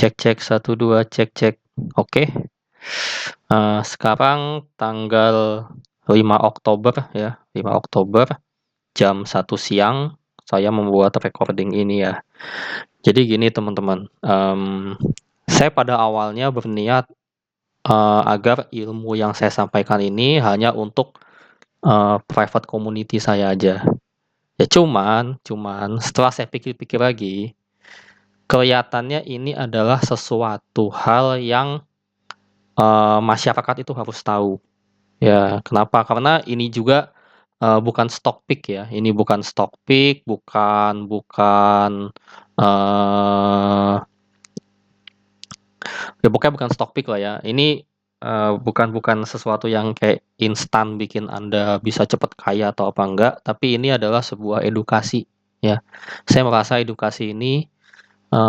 Cek 1, 2, cek. Oke. Sekarang tanggal 5 Oktober ya, 5 Oktober jam 1 siang saya membuat recording ini ya. Jadi gini teman-teman, saya pada awalnya berniat, agar ilmu yang saya sampaikan ini hanya untuk, private community saya aja. Ya cuman setelah saya pikir-pikir lagi, kelihatannya ini adalah sesuatu hal yang masyarakat itu harus tahu. Ya, kenapa? Karena ini juga, bukan stock pick ya, ini bukan stock pick, bukan, eee, ya pokoknya bukan stock pick lah ya. Ini, bukan sesuatu yang kayak instan bikin Anda bisa cepat kaya atau apa enggak, tapi ini adalah sebuah edukasi, ya. Saya merasa edukasi ini,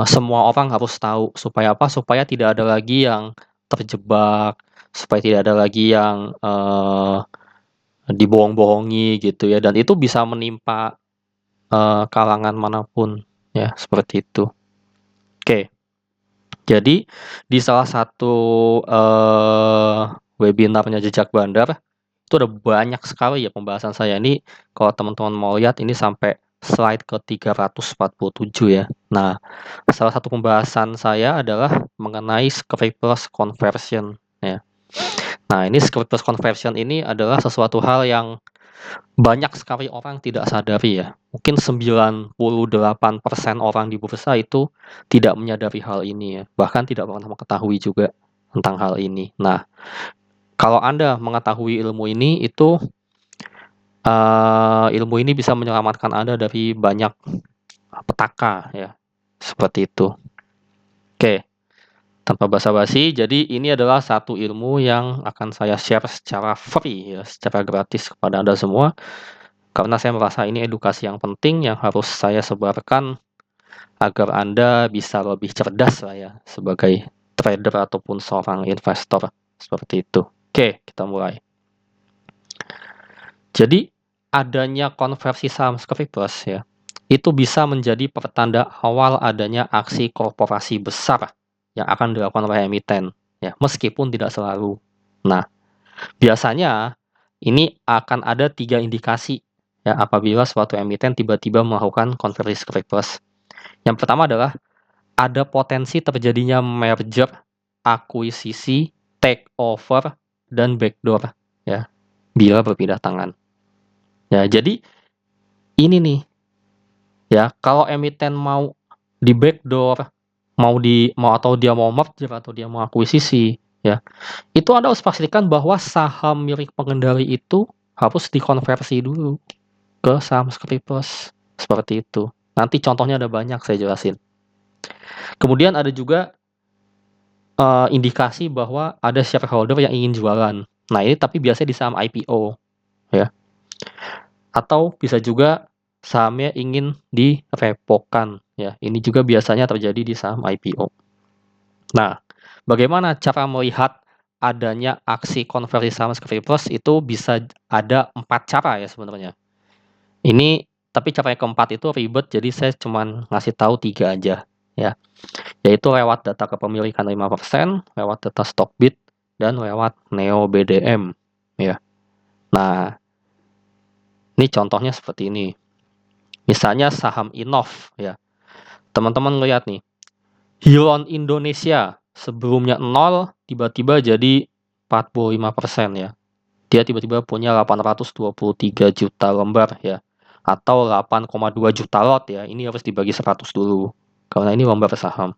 semua orang harus tahu, supaya apa? Supaya tidak ada lagi yang terjebak, supaya tidak ada lagi yang, dibohong-bohongi gitu ya, dan itu bisa menimpa, kalangan manapun ya, seperti itu. Oke, jadi di salah satu, webinarnya Jejak Bandar, itu ada banyak sekali ya pembahasan saya. Ini kalau teman-teman mau lihat ini sampai slide ke-347 ya. Nah, salah satu pembahasan saya adalah mengenai scriptless conversion ya. Nah, ini scriptless conversion ini adalah sesuatu hal yang banyak sekali orang tidak sadari ya. Mungkin 98% orang di bursa itu tidak menyadari hal ini ya, bahkan tidak pernah mengetahui juga tentang hal ini. Nah, kalau Anda mengetahui ilmu ini, itu, ilmu ini bisa menyelamatkan Anda dari banyak petaka ya, seperti itu. Oke, tanpa basa-basi, jadi ini adalah satu ilmu yang akan saya share secara free ya, secara gratis kepada Anda semua. Karena saya merasa ini edukasi yang penting yang harus saya sebarkan agar Anda bisa lebih cerdas lah ya sebagai trader ataupun seorang investor, seperti itu. Oke, kita mulai. Jadi adanya konversi saham scriptless ya, itu bisa menjadi pertanda awal adanya aksi korporasi besar yang akan dilakukan oleh emiten ya, meskipun tidak selalu. Nah, biasanya ini akan ada 3 indikasi ya apabila suatu emiten tiba-tiba melakukan konversi scriptless. Yang pertama adalah ada potensi terjadinya merger, akuisisi, takeover, dan backdoor ya, bila berpindah tangan. Ya, jadi ini nih ya, kalau emiten mau di backdoor, mau atau dia mau merger atau dia mau akuisisi ya, itu Anda harus pastikan bahwa saham milik pengendali itu harus dikonversi dulu ke saham scriptless, seperti itu. Nanti contohnya ada banyak saya jelasin. Kemudian ada juga, indikasi bahwa ada shareholder yang ingin jualan. Nah, ini tapi biasanya di saham IPO ya, atau bisa juga sahamnya ingin direpokan ya, ini juga biasanya terjadi di saham IPO. Nah, bagaimana cara melihat adanya aksi konversi saham scriptless? Itu bisa ada 4 cara ya sebenarnya. Ini tapi cara yang keempat itu ribet, jadi saya cuman ngasih tahu 3 aja ya, yaitu lewat data kepemilikan 5%, lewat data Stockbit, dan lewat Neo BDM ya. Nah, ini contohnya seperti ini. Misalnya saham Innov ya. Teman-teman lihat nih, Hilon Indonesia sebelumnya 0 tiba-tiba jadi 45% ya. Dia tiba-tiba punya 823 juta lembar ya, atau 8,2 juta lot ya. Ini harus dibagi 100 dulu karena ini lembar saham.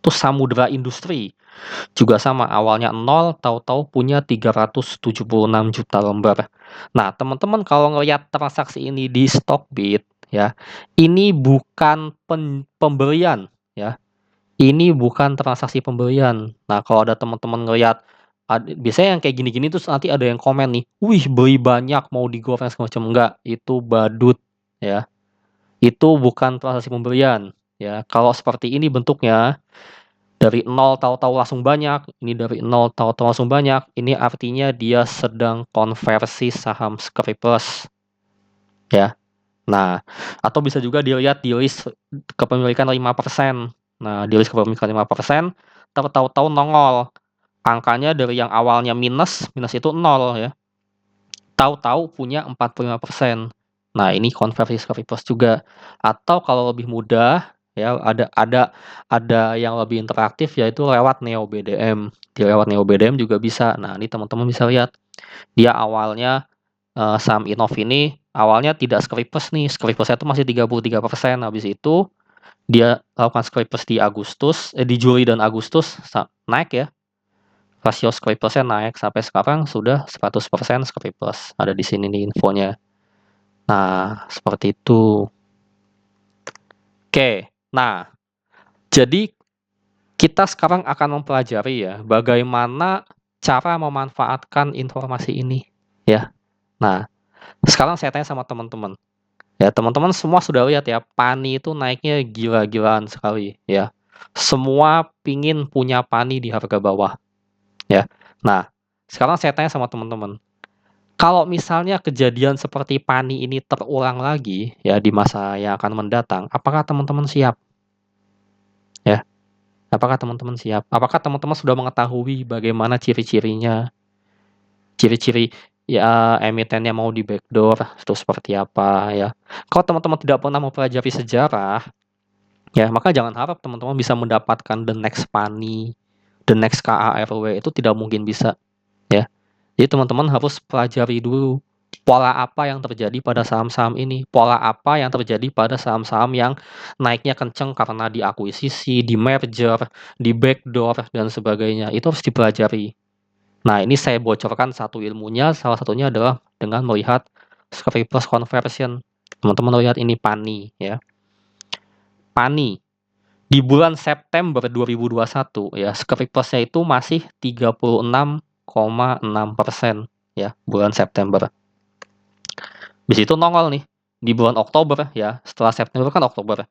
Terus Samudra Industri juga sama, awalnya 0 tahu-tahu punya 376 juta lembar. Nah, teman-teman kalau ngelihat transaksi ini di Stockbit ya, ini bukan pembelian ya. Ini bukan transaksi pembelian. Nah, kalau ada teman-teman ngelihat biasanya yang kayak gini-gini terus nanti ada yang komen nih, "Wih, beli banyak mau digoreng segala macam." Enggak, itu badut ya. Itu bukan transaksi pembelian ya. Kalau seperti ini bentuknya dari 0 tahu-tahu langsung banyak, ini dari 0 tahu-tahu langsung banyak, ini artinya dia sedang konversi saham scriptless ya. Nah, atau bisa juga dilihat di list kepemilikan 5%. Nah, di risk premium 5%, tahu-tahu nongol. Angkanya dari yang awalnya minus itu 0 ya. Tahu-tahu punya 45%. Nah, ini konversi ke reverse juga. Atau kalau lebih mudah ya, ada yang lebih interaktif yaitu lewat Neo BDM. Di lewat Neo BDM juga bisa. Nah, ini teman-teman bisa lihat. Dia awalnya saham Innov ini awalnya tidak Skripers nih, Skripersnya itu masih 33%. Habis itu dia lakukan Skripers di Juli dan Agustus naik ya. Rasio Skripersnya naik sampai sekarang sudah 100% Skripers. Ada di sini nih infonya. Nah, seperti itu. Oke, nah jadi kita sekarang akan mempelajari ya bagaimana cara memanfaatkan informasi ini ya. Nah, sekarang saya tanya sama teman-teman. Ya, teman-teman semua sudah lihat ya, Pani itu naiknya gila-gilaan sekali ya. Semua pingin punya Pani di harga bawah ya. Nah, sekarang saya tanya sama teman-teman, kalau misalnya kejadian seperti Pani ini terulang lagi ya di masa yang akan mendatang, apakah teman-teman siap? Ya, apakah teman-teman siap? Apakah teman-teman sudah mengetahui bagaimana ciri-cirinya? Ciri-ciri ya emitennya mau di backdoor itu seperti apa ya. Kalau teman-teman tidak pernah mempelajari sejarah, ya maka jangan harap teman-teman bisa mendapatkan the next Pani, the next KARW, itu tidak mungkin bisa ya. Jadi teman-teman harus pelajari dulu pola apa yang terjadi pada saham-saham ini, pola apa yang terjadi pada saham-saham yang naiknya kenceng karena diakuisisi, di merger, di backdoor dan sebagainya. Itu harus dipelajari. Nah, ini saya bocorkan satu ilmunya, salah satunya adalah dengan melihat Skripers conversion. Teman-teman lihat ini Pani ya. Pani di bulan September 2021 ya, Skripersnya itu masih 36,6% ya, bulan September. Di situ nongol nih di bulan Oktober ya, setelah September kan Oktober.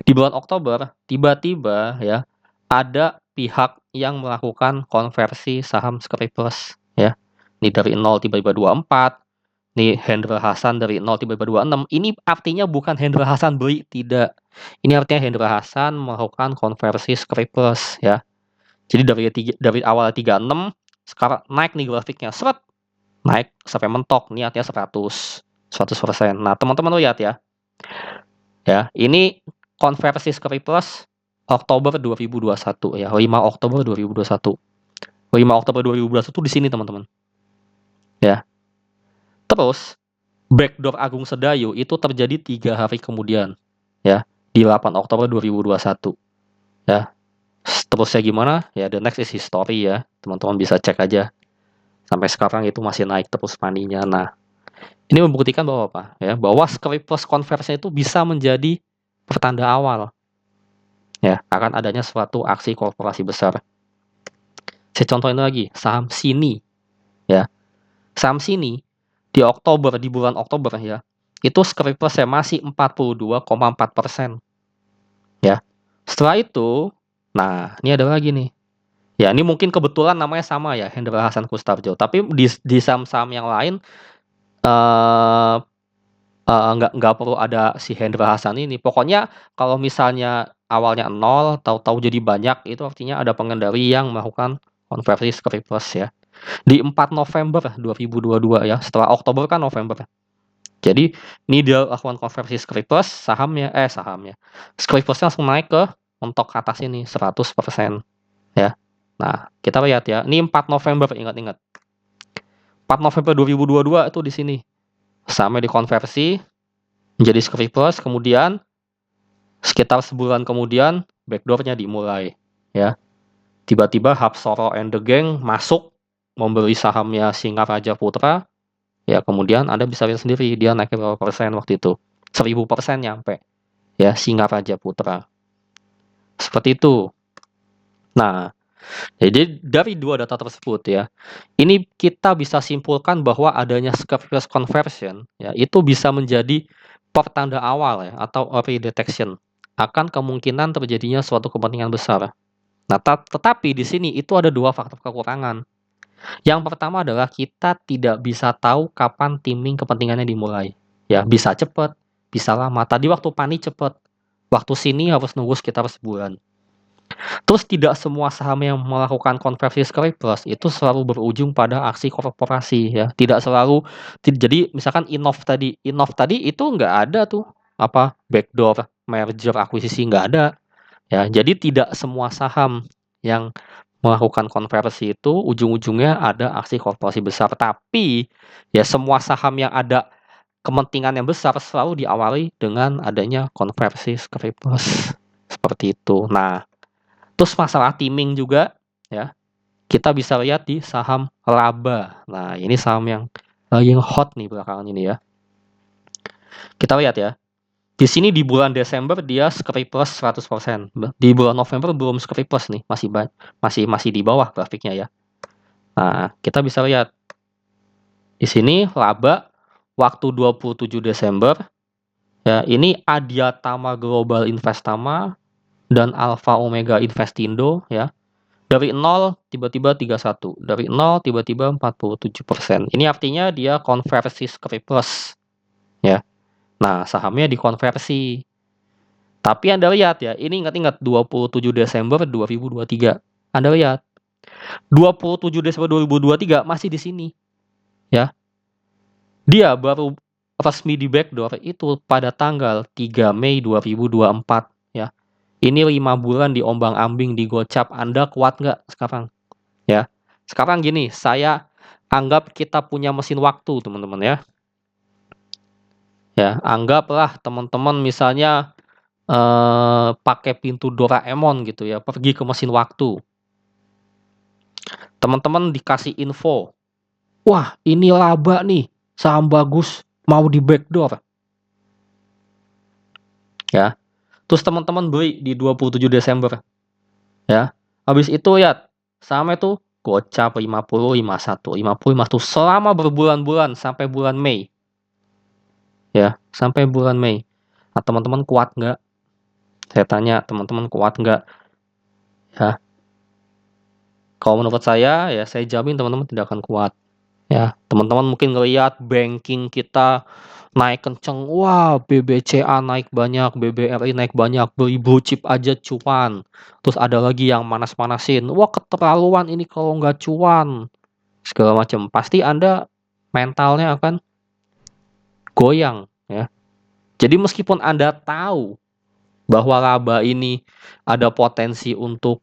Di bulan Oktober tiba-tiba ya ada pihak yang melakukan konversi saham Skripers ya. Ini dari 0 tiba-tiba 24. Nih Hendra Hasan dari 0 tiba-tiba 26. Ini artinya bukan Hendra Hasan beli, tidak. Ini artinya Hendra Hasan melakukan konversi Skripers ya. Jadi dari awal 36 sekarang naik nih grafiknya, seret, naik sampai mentok. Ini artinya 100%. Nah, teman-teman lihat ya. Ya, ini konversi Skripers Oktober 2021 ya, 5 Oktober 2021. 5 Oktober 2021 di sini, teman-teman. Ya. Terus backdoor Agung Sedayu itu terjadi 3 hari kemudian ya, di 8 Oktober 2021 ya. Terusnya gimana? Ya the next is history ya. Teman-teman bisa cek aja. Sampai sekarang itu masih naik terus Maninya. Nah, ini membuktikan bahwa apa? Ya, bahwa Skripers conversion itu bisa menjadi pertanda awal ya akan adanya suatu aksi korporasi besar. Saya contohin lagi, saham Sini ya. Saham Sini di bulan Oktober ya, itu Skripersnya masih 42,4% ya. Setelah itu, nah ini ada lagi nih. Ya ini mungkin kebetulan namanya sama ya, Hendra Hasan Kustarjo. Tapi di saham-saham yang lain eh nggak perlu ada si Hendra Hasan ini. Pokoknya kalau misalnya awalnya 0, tahu-tahu jadi banyak, itu artinya ada pengendali yang melakukan konversi Skripers ya. Di 4 November 2022 ya, setelah Oktober kan November. Jadi ini dia lakukan konversi Skripers, sahamnya. Skripersnya langsung naik ke mentok ke atas ini 100% ya. Nah, kita lihat ya. Ini 4 November, ingat-ingat. 4 November 2022 itu di sini. Sahamnya dikonversi menjadi Skripers, kemudian sekitar sebulan kemudian backdoor-nya dimulai ya. Tiba-tiba Hapsoro and the Gang masuk membeli sahamnya Singaraja Putra. Ya, kemudian Anda bisa lihat sendiri dia naik berapa persen waktu itu. 1000% nyampe. Ya, Singaraja Putra. Seperti itu. Nah, jadi dari dua data tersebut ya, ini kita bisa simpulkan bahwa adanya Skripers conversion ya, itu bisa menjadi pertanda awal ya atau early detection akan kemungkinan terjadinya suatu kepentingan besar. Nah, tetapi di sini itu ada dua faktor kekurangan. Yang pertama adalah kita tidak bisa tahu kapan timing kepentingannya dimulai. Ya, bisa cepat, bisa lama. Tadi waktu Pani cepat, waktu sini harus nunggu sekitar sebulan. Terus tidak semua saham yang melakukan konversi script plus itu selalu berujung pada aksi korporasi ya, tidak selalu jadi misalkan Innov tadi itu nggak ada tuh, apa, backdoor, merger, akuisisi, nggak ada, ya. Jadi tidak semua saham yang melakukan konversi itu ujung-ujungnya ada aksi korporasi besar, tapi ya semua saham yang ada kepentingan yang besar selalu diawali dengan adanya konversi script plus, seperti itu. Nah, terus masalah timing juga ya, kita bisa lihat di saham laba. Nah, ini saham yang lagi hot nih belakangan ini ya. Kita lihat ya. Di sini di bulan Desember dia script plus 100%. Di bulan November belum script plus nih, masih di bawah grafiknya ya. Nah, kita bisa lihat di sini laba waktu 27 Desember ya, ini Adiatama Global Investama dan Alpha Omega Investindo ya. Dari 0 tiba-tiba 31, dari 0 tiba-tiba 47%. Ini artinya dia konversi script plus ya. Nah, sahamnya dikonversi. Tapi Anda lihat ya, ini ingat-ingat 27 Desember 2023. Anda lihat, 27 Desember 2023 masih di sini ya. Dia baru resmi di backdoor itu pada tanggal 3 Mei 2024 ya. Ini 5 bulan diombang-ambing, digocap. Anda kuat nggak sekarang? Ya. Sekarang gini, saya anggap kita punya mesin waktu, teman-teman ya. Ya, anggaplah teman-teman misalnya pakai pintu Doraemon gitu ya, pergi ke mesin waktu. Teman-teman dikasih info, wah ini laba nih, saham bagus, mau di backdoor. Ya, terus teman-teman beli di 27 Desember. Ya, habis itu ya, sahamnya tuh gocap 50, 51, 50, 51 selama berbulan-bulan sampai bulan Mei. Ya, sampai bulan Mei. Nah, teman-teman kuat nggak? Saya tanya, teman-teman kuat nggak? Ya, kalau menurut saya, ya saya jamin teman-teman tidak akan kuat. Ya, teman-teman mungkin ngelihat banking kita naik kenceng, wah BBCA naik banyak, BBRI naik banyak, beli blue chip aja cuan. Terus ada lagi yang manas-manasin, wah keterlaluan ini kalau nggak cuan, segala macam. Pasti Anda mentalnya akan goyang ya. Jadi meskipun Anda tahu bahwa laba ini ada potensi untuk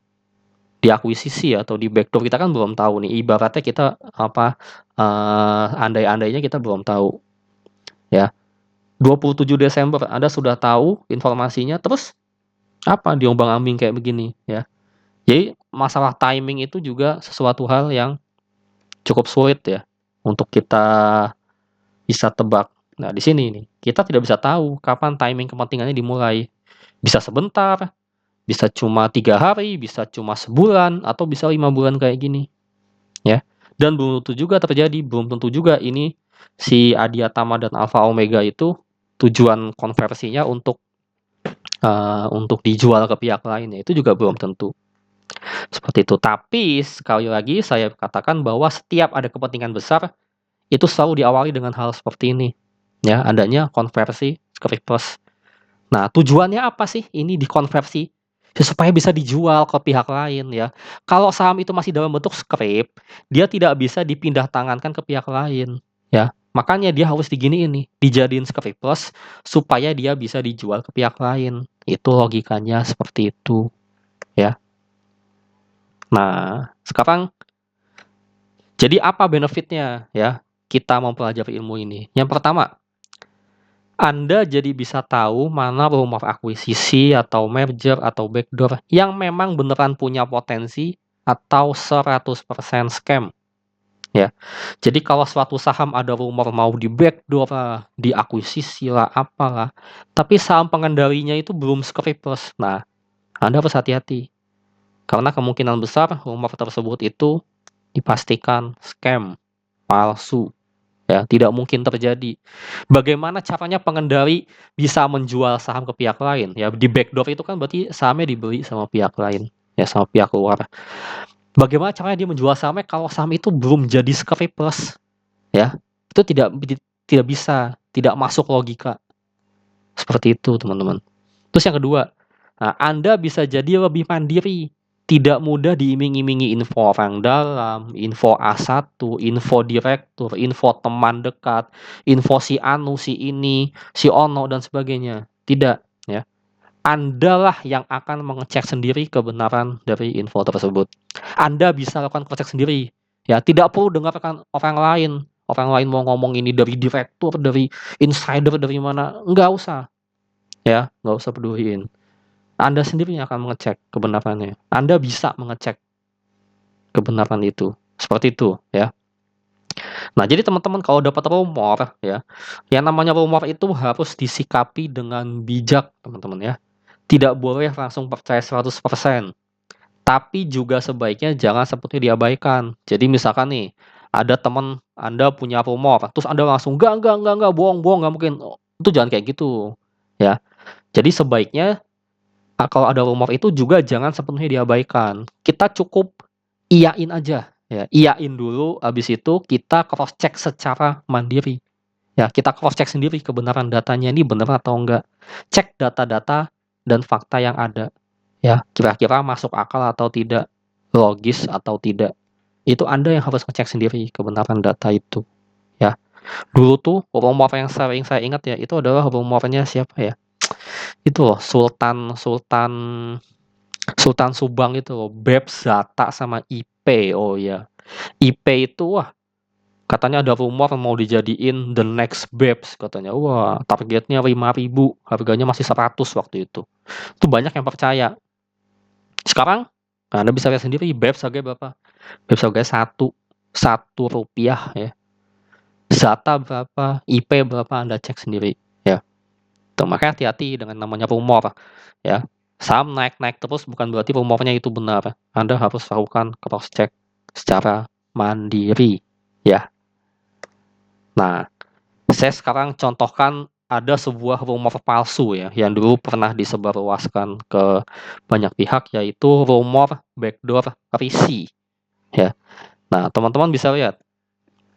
diakuisisi atau di backdoor, kita kan belum tahu nih. Ibaratnya kita apa, andai-andainya kita belum tahu ya. 27 Desember Anda sudah tahu informasinya, terus apa diombang-ambing kayak begini ya. Jadi masalah timing itu juga sesuatu hal yang cukup sulit ya untuk kita bisa tebak. Nah, di sini nih, kita tidak bisa tahu kapan timing kepentingannya dimulai. Bisa sebentar, bisa cuma 3 hari, bisa cuma sebulan, atau bisa 5 bulan kayak gini, ya. Dan belum tentu juga terjadi, belum tentu juga ini si Adiatama dan Alpha Omega itu tujuan konversinya untuk dijual ke pihak lain, ya itu juga belum tentu. Seperti itu. Tapi sekali lagi saya katakan bahwa setiap ada kepentingan besar, itu selalu diawali dengan hal seperti ini, ya, adanya konversi script plus. Nah, tujuannya apa sih ini dikonversi? Ya, supaya bisa dijual ke pihak lain ya. Kalau saham itu masih dalam bentuk script, dia tidak bisa dipindah tangankan ke pihak lain, ya. Makanya dia harus diginiin nih, dijadiin script plus supaya dia bisa dijual ke pihak lain. Itu logikanya seperti itu, ya. Nah, sekarang jadi apa benefitnya ya kita mempelajari ilmu ini? Yang pertama, Anda jadi bisa tahu mana rumor akuisisi atau merger atau backdoor yang memang beneran punya potensi atau 100% scam. Ya. Jadi kalau suatu saham ada rumor mau di backdoor lah, diakuisisi lah, apalah, tapi saham pengendalinya itu belum script plus. Nah, Anda harus hati-hati. Karena kemungkinan besar rumor tersebut itu dipastikan scam, palsu. Ya, tidak mungkin terjadi. Bagaimana caranya pengendali bisa menjual saham ke pihak lain? Ya, di backdoor itu kan berarti sahamnya dibeli sama pihak lain, ya sama pihak luar. Bagaimana caranya dia menjual sahamnya kalau saham itu belum jadi script plus? Ya, itu tidak bisa, tidak masuk logika. Seperti itu, teman-teman. Terus yang kedua, nah, Anda bisa jadi lebih mandiri. tidak mudah diiming-imingi info orang dalam, info A1, info direktur, info teman dekat, info si anu, si ini, si ono, dan sebagainya. Tidak, ya. Andalah yang akan mengecek sendiri kebenaran dari info tersebut. Anda bisa lakukan cross check sendiri, ya. Tidak perlu dengarkan orang lain. Orang lain mau ngomong ini dari direktur, dari insider, dari mana, nggak usah, ya, nggak usah peduliin. Anda sendiri yang akan mengecek kebenarannya. Anda bisa mengecek kebenaran itu. Seperti itu, ya. Nah, jadi teman-teman kalau dapat rumor, ya, yang namanya rumor itu harus disikapi dengan bijak, teman-teman, ya. Tidak boleh langsung percaya 100%. Tapi juga sebaiknya jangan seperti diabaikan. Jadi misalkan nih, ada teman Anda punya rumor, terus Anda langsung, enggak, bohong, bohong, nggak mungkin." Itu jangan kayak gitu, ya. Jadi sebaiknya kalau ada rumor itu juga jangan sepenuhnya diabaikan. Kita cukup iyain aja, ya. Iyain dulu, habis itu kita cross check secara mandiri. Ya, kita cross check sendiri kebenaran datanya ini benar atau enggak. Cek data-data dan fakta yang ada. Ya, kira-kira masuk akal atau tidak, logis atau tidak. Itu Anda yang harus ngecek sendiri kebenaran data itu, ya. Dulu tuh rumor yang sering saya ingat ya, itu adalah rumornya siapa ya? Itu loh, Sultan Sultan Sultan Subang itu loh, Babes, Zata, sama IP. Oh ya, IP itu wah, katanya ada rumor mau dijadiin the next Babes katanya. Wah, targetnya 5.000, harganya masih 100 waktu itu. Itu banyak yang percaya. Sekarang, nah Anda bisa lihat sendiri Babes harganya berapa? Babes harganya satu rupiah, ya. Zata berapa? IP berapa? Anda cek sendiri, ya. Tuh, makanya hati-hati dengan namanya rumor, ya. Saham naik-naik terus bukan berarti rumornya itu benar. Anda harus lakukan cross check secara mandiri, ya. Nah, saya sekarang contohkan ada sebuah rumor palsu, ya, yang dulu pernah disebarluaskan ke banyak pihak, yaitu rumor backdoor Risi, ya. Nah, teman-teman bisa lihat.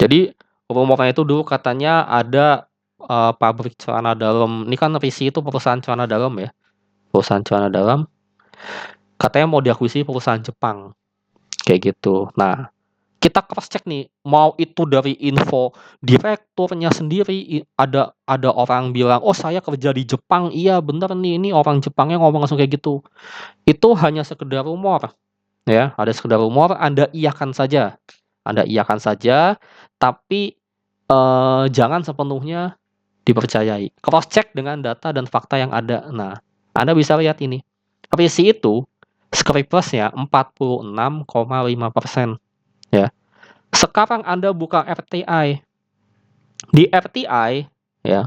Jadi rumornya itu dulu katanya ada, pabrik celana dalam, ini kan Risi itu perusahaan celana dalam, ya, perusahaan celana dalam, katanya mau diakuisisi perusahaan Jepang, kayak gitu. Nah, kita cross check nih, mau itu dari info direkturnya sendiri, ada orang bilang, "Oh, saya kerja di Jepang." Iya bener nih, ini orang Jepangnya ngomong langsung kayak gitu. Itu hanya sekedar rumor, ya, ada sekedar rumor, Anda iyakan saja. Anda iyakan saja, tapi, jangan sepenuhnya dipercayai. Cross check dengan data dan fakta yang ada. Nah, Anda bisa lihat ini, Risi itu Scripers-nya 46,5%, ya. Sekarang Anda buka RTI, di RTI, ya,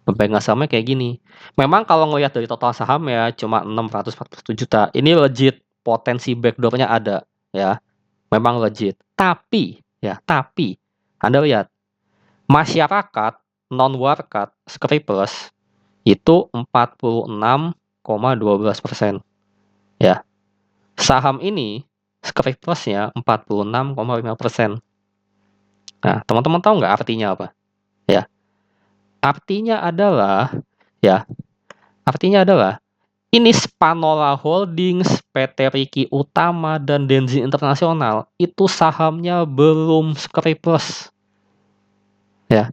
pemegang sahamnya kayak gini. Memang kalau ngelihat dari total saham ya cuma 641 juta, ini legit potensi backdoor-nya ada, ya, memang legit. Tapi, Anda lihat, masyarakat non-Warkat Scripers itu 46,12%, ya. Saham ini Scripers-nya 46,5%. Nah, teman-teman tahu nggak artinya apa? Ya, artinya adalah, ya, artinya adalah ini Spanola Holdings, PT Riki Utama, dan Denzin Internasional itu sahamnya belum Scripers, ya.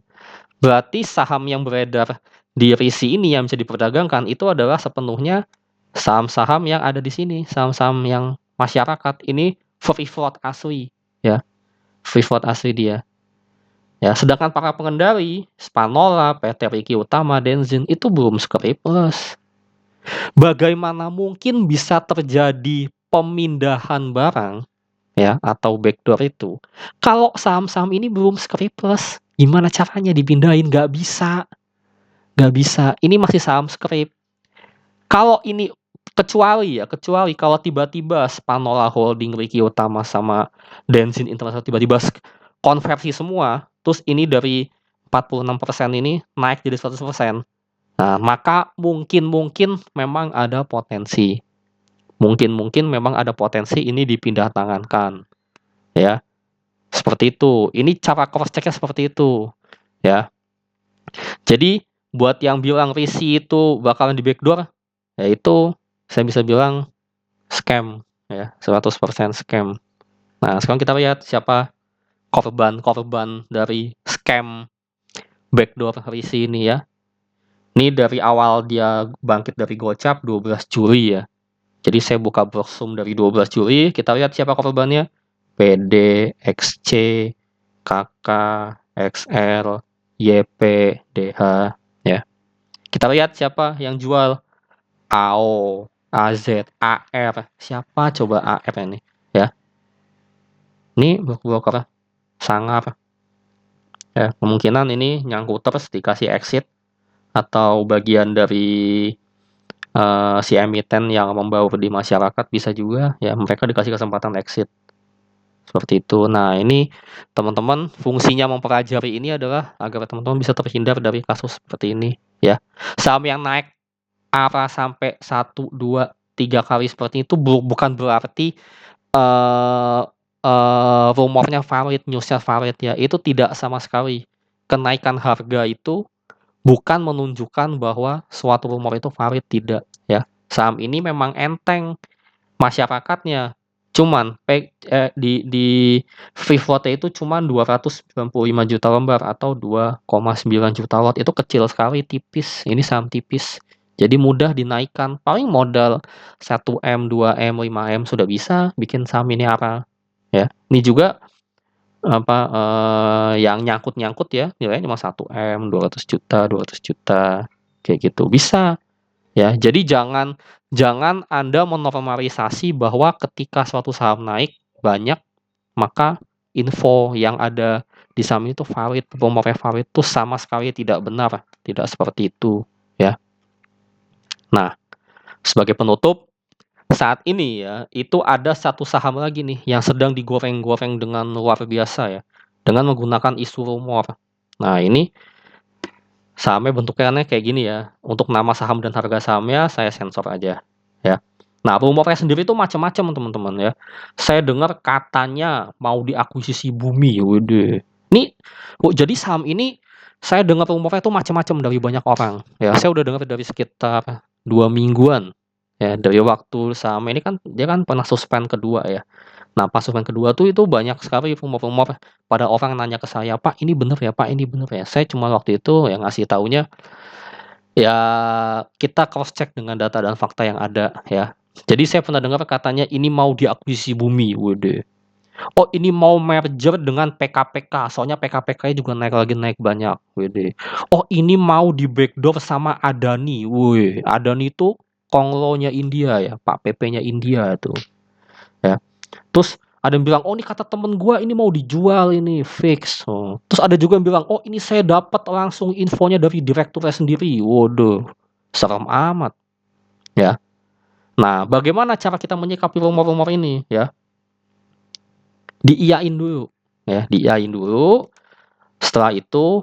Berarti saham yang beredar di Risi ini yang bisa diperdagangkan itu adalah sepenuhnya saham-saham yang ada di sini, saham-saham yang masyarakat ini free float asli, ya, free float asli dia. Ya, sedangkan para pengendali, Spanola, PT Riki Utama, Denzin itu belum Scripers. Bagaimana mungkin bisa terjadi pemindahan barang, ya, atau backdoor itu, kalau saham-saham ini belum Scripers? Gimana caranya dipindahin? Nggak bisa. Ini masih saham Scrip. Kalau ini kecuali kalau tiba-tiba Spanola Holding, Riki Utama, sama Denzin Internasional tiba-tiba konversi semua, terus ini dari 46% ini naik jadi 100%. Nah, maka mungkin memang ada potensi. Mungkin memang ada potensi ini dipindah tangankan, ya. Seperti itu. Ini cara cross check-nya seperti itu, ya. Jadi buat yang bilang Risi itu bakalan di backdoor, ya itu saya bisa bilang scam, ya, 100% scam. Nah, sekarang kita lihat siapa korban dari scam backdoor Risi ini ya. Ini dari awal dia bangkit dari gocap 12 Juli ya. Jadi saya buka browsum dari 12 Juli, kita lihat siapa korbannya. PD, XC, KK, XL, YP, DH ya. Kita lihat siapa yang jual. AO, AZ, AR. Siapa coba AR ini ya? Ini broker sangar. Ya, kemungkinan ini nyangkuters dikasih exit atau bagian dari si emiten yang membaur di masyarakat, bisa juga ya mereka dikasih kesempatan exit seperti itu. Nah, ini teman-teman fungsinya mempelajari ini adalah agar teman-teman bisa terhindar dari kasus seperti ini ya. Saham yang naik arah sampai 1, 2, 3 kali seperti itu bukan berarti eh rumornya valid, newsnya valid ya. Itu tidak sama sekali. Kenaikan harga itu bukan menunjukkan bahwa suatu rumor itu valid, tidak ya. Saham ini memang enteng masyarakatnya. Cuman di free float itu cuman 295 juta lembar atau 2,9 juta lot. Itu kecil sekali, tipis. Ini saham tipis. Jadi mudah dinaikkan. Paling modal 1M, 2M, 5M sudah bisa bikin saham ini apa ya. Ini juga yang nyangkut-nyangkut ya, nilainya cuma 1M, 200 juta, 200 juta, kayak gitu, bisa. Ya, jadi jangan Anda menormalisasi bahwa ketika suatu saham naik banyak, maka info yang ada di saham itu valid, rumornya valid, itu sama sekali tidak benar, tidak seperti itu, ya. Nah, sebagai penutup, saat ini ya, itu ada satu saham lagi nih yang sedang digoreng-goreng dengan luar biasa ya, dengan menggunakan isu rumor. Nah, ini sahamnya bentuknya kayak gini ya. Untuk nama saham dan harga sahamnya saya sensor aja ya. Nah, rumornya sendiri itu macam-macam teman-teman ya. Saya dengar katanya mau diakuisisi Bumi. Waduh. Nih, jadi saham ini saya dengar rumornya itu macam-macam dari banyak orang ya. Saya udah dengar dari sekitar 2 mingguan ya, dari waktu saham ini kan dia kan pernah suspend kedua ya. Nah, pas suspend kedua tuh itu banyak sekali rumor-rumor pada orang nanya ke saya, "Pak, ini bener ya, Pak, ini bener ya?" Saya cuma waktu itu yang ngasih taunya, ya kita cross check dengan data dan fakta yang ada ya. Jadi saya pernah dengar katanya ini mau diakuisisi Bumi, waduh. Oh, ini mau merger dengan PKPK, soalnya PKPK-nya juga naik lagi, naik banyak, waduh. Oh, ini mau di backdoor sama Adani, wih, Adani itu konglonya India ya, Pak PP-nya India tuh, ya. Terus ada yang bilang, "Oh, ini kata temen gua ini mau dijual ini, fix." Oh. Terus ada juga yang bilang, "Oh, ini saya dapat langsung infonya dari direkturnya sendiri." Waduh, serem amat, ya. Nah, bagaimana cara kita menyikapi rumor-rumor ini, ya? Diiyain dulu, ya, diiyain dulu. Setelah itu,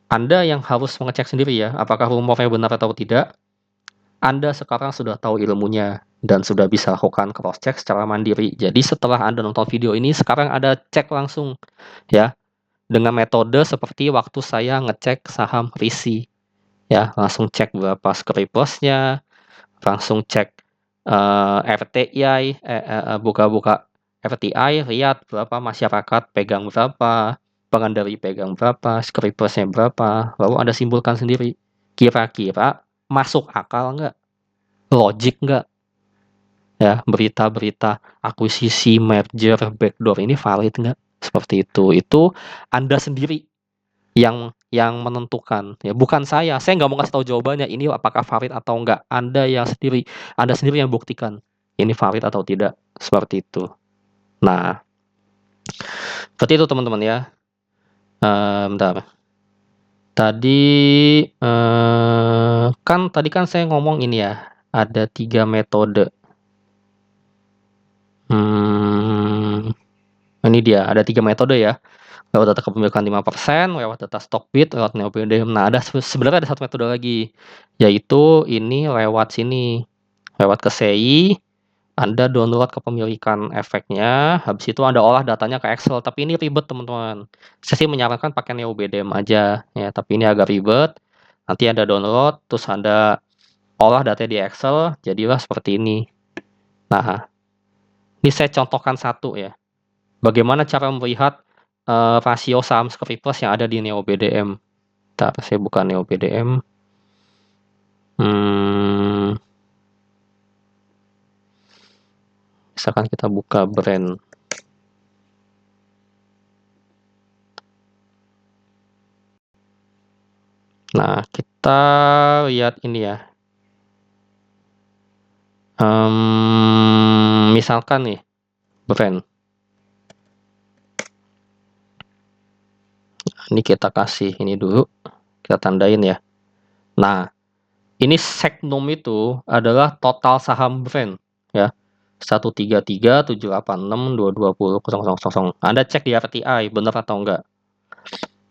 Anda yang harus mengecek sendiri ya, apakah rumornya benar atau tidak. Anda sekarang sudah tahu ilmunya dan sudah bisa lakukan cross check secara mandiri. Jadi setelah Anda nonton video ini, sekarang Anda cek langsung ya dengan metode seperti waktu saya ngecek saham Risi ya, langsung cek berapa strike loss-nya, langsung cek RTI, buka-buka RTI, lihat berapa masyarakat pegang berapa, pengendali pegang berapa, strike loss-nya berapa, lalu Anda simpulkan sendiri, kira-kira masuk akal nggak, logik nggak, ya berita-berita akuisisi, merger, backdoor ini valid nggak, seperti itu Anda sendiri yang menentukan ya, bukan saya nggak mau kasih tahu jawabannya ini apakah valid atau enggak, Anda sendiri yang buktikan ini valid atau tidak, seperti itu. Nah, seperti itu teman-teman ya. Bentar. Tadi kan saya ngomong ini ya, ada 3 metode. Ini dia, ada 3 metode ya. Lewat data kepemilikan 5%, lewat data Stockbit, lewat NeoPDM. Nah, sebenarnya ada 1 metode lagi, yaitu ini lewat sini, lewat ke CI, Anda download kepemilikan efeknya, habis itu Anda olah datanya ke Excel, tapi ini ribet teman-teman. Saya sih menyarankan pakai NeoPDM aja, ya, tapi ini agak ribet. Nanti Anda download, terus Anda olah data di Excel, jadilah seperti ini. Nah, ini saya contohkan satu ya. Bagaimana cara melihat rasio saham Skripers yang ada di NeoBDM. Bentar, saya buka NeoBDM. Misalkan kita buka brand. Nah, kita lihat ini ya. Misalkan nih, brand. Ini kita kasih ini dulu, kita tandain ya. Nah, ini Segnum itu adalah total saham brand ya. 1337862200000. Anda cek di RTI benar atau enggak.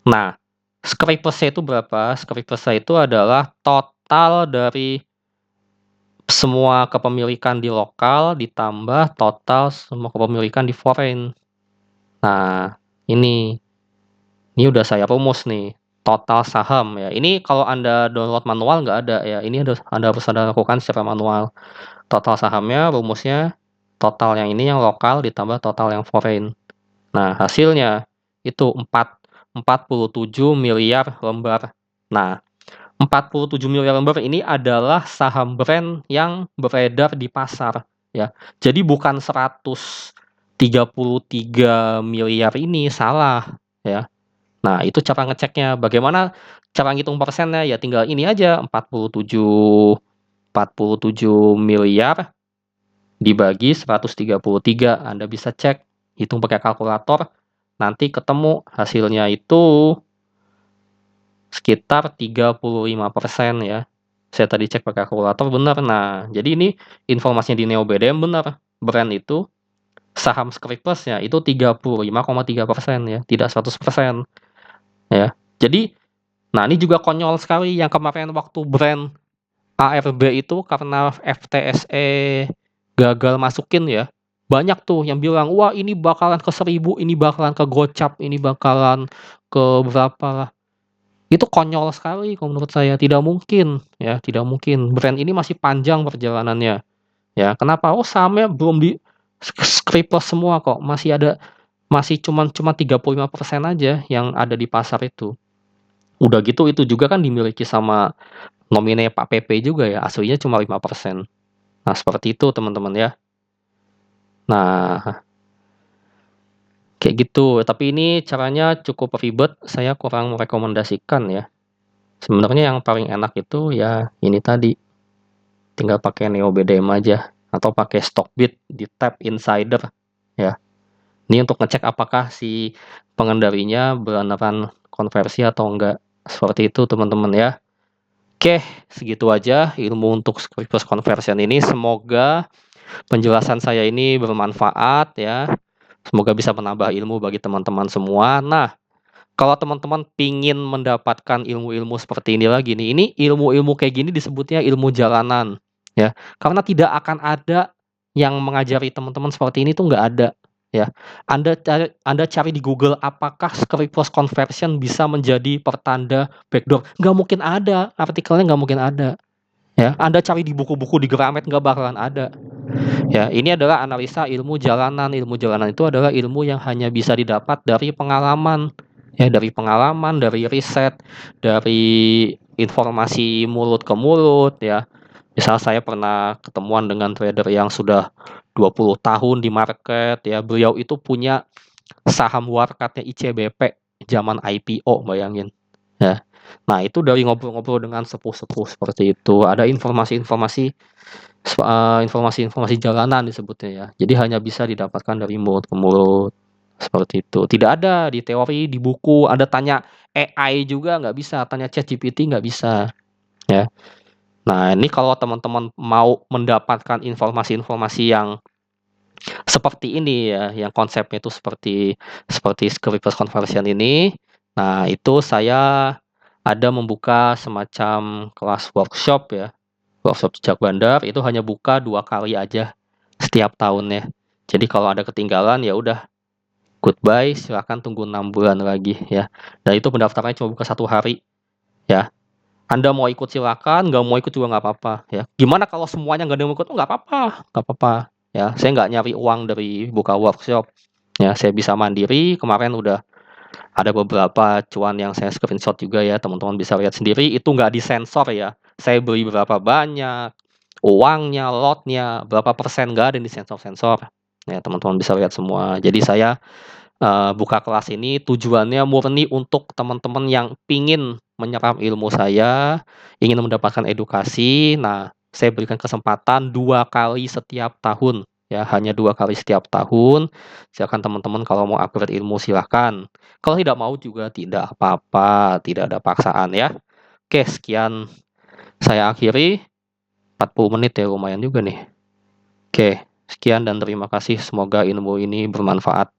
Nah, Skripers itu berapa? Skripers itu adalah total dari semua kepemilikan di lokal ditambah total semua kepemilikan di foreign. Nah, ini udah saya rumus nih, total saham ya. Ini kalau Anda download manual nggak ada ya, ini Anda harus lakukan secara manual. Total sahamnya, rumusnya, total yang ini yang lokal ditambah total yang foreign. Nah, hasilnya itu 47 miliar lembar. Nah, 47 miliar lembar ini adalah saham brand yang beredar di pasar ya. Jadi bukan 133 miliar ini, salah ya. Nah, itu cara ngeceknya. Bagaimana cara ngitung persennya? Ya tinggal ini aja, 47 miliar dibagi 133. Anda bisa cek, hitung pakai kalkulator, nanti ketemu hasilnya itu sekitar 35% ya. Saya tadi cek pakai kalkulator, benar. Nah, jadi ini informasinya di NeoBDM benar. Brand itu, saham Skripers-nya itu 35,3% ya, tidak 100%. Ya. Jadi, nah ini juga konyol sekali yang kemarin waktu brand ARB itu karena FTSE gagal masukin ya. Banyak tuh yang bilang, "Wah, ini bakalan ke 1.000, ini bakalan ke gocap, ini bakalan ke berapa lah." Itu konyol sekali kalau menurut saya, tidak mungkin ya, tidak mungkin. Brand ini masih panjang perjalanannya. Ya, kenapa? Oh, sahamnya belum di Skripers semua kok, masih cuma 35% aja yang ada di pasar itu. Udah gitu itu juga kan dimiliki sama nominenya Pak PP juga ya, aslinya cuma 5%. Nah, seperti itu teman-teman ya. Nah, kayak gitu. Tapi ini caranya cukup ribet, saya kurang merekomendasikan ya. Sebenarnya yang paling enak itu ya ini tadi, tinggal pakai NeoBDM aja atau pakai Stockbit di tab Insider ya. Ini untuk ngecek apakah si pengendalinya beneran konversi atau enggak. Seperti itu teman-teman ya. Oke, segitu aja ilmu untuk Skripers Conversion ini. Semoga penjelasan saya ini bermanfaat ya. Semoga bisa menambah ilmu bagi teman-teman semua. Nah, kalau teman-teman pingin mendapatkan ilmu-ilmu seperti ini lagi nih, ini ilmu-ilmu kayak gini disebutnya ilmu jalanan ya. Karena tidak akan ada yang mengajari teman-teman seperti ini tuh nggak ada ya. Anda cari di Google apakah Skripers Conversion bisa menjadi pertanda backdoor? Nggak mungkin ada, artikelnya nggak mungkin ada. Ya, Anda cari di buku-buku di Gramet nggak bakalan ada. Ya, ini adalah analisa ilmu jalanan. Ilmu jalanan itu adalah ilmu yang hanya bisa didapat dari pengalaman. Ya, dari pengalaman, dari riset, dari informasi mulut ke mulut ya. Misal saya pernah ketemuan dengan trader yang sudah 20 tahun di market ya. Beliau itu punya saham warkatnya ICBP zaman IPO, bayangin. Ya. Nah, itu dari ngobrol-ngobrol dengan sepuh-sepuh seperti itu. Ada informasi-informasi jalanan disebutnya ya. Jadi hanya bisa didapatkan dari mulut ke mulut. Seperti itu. Tidak ada di teori, di buku. Anda tanya AI juga nggak bisa. Tanya ChatGPT nggak bisa. Ya. Nah, ini kalau teman-teman mau mendapatkan informasi-informasi yang seperti ini ya, yang konsepnya itu seperti Skripers Conversion ini. Nah, itu saya ada membuka semacam kelas workshop ya. Workshop jejak bandar itu hanya buka 2 kali aja setiap tahunnya. Jadi kalau ada ketinggalan ya udah goodbye, silakan tunggu 6 bulan lagi ya. Dan itu pendaftarannya cuma buka 1 hari ya. Anda mau ikut silakan, nggak mau ikut juga nggak apa-apa ya. Gimana kalau semuanya nggak ada yang mau ikut? Oh, nggak apa-apa, nggak apa-apa ya. Saya nggak nyari uang dari buka workshop, ya. Saya bisa mandiri. Kemarin udah ada beberapa cuan yang saya screenshot juga ya, teman-teman bisa lihat sendiri. Itu nggak disensor ya. Saya beli berapa banyak, uangnya, lotnya, berapa persen, nggak ada yang disensor-sensor. Ya, teman-teman bisa lihat semua. Jadi saya buka kelas ini tujuannya murni untuk teman-teman yang pingin menyerap ilmu saya, ingin mendapatkan edukasi. Nah, saya berikan kesempatan 2 kali setiap tahun, ya, hanya 2 kali setiap tahun. Silakan teman-teman kalau mau upgrade ilmu silahkan. Kalau tidak mau juga tidak apa-apa, tidak ada paksaan ya. Oke, sekian saya akhiri. 40 menit ya, lumayan juga nih. Oke, sekian dan terima kasih. Semoga ilmu ini bermanfaat.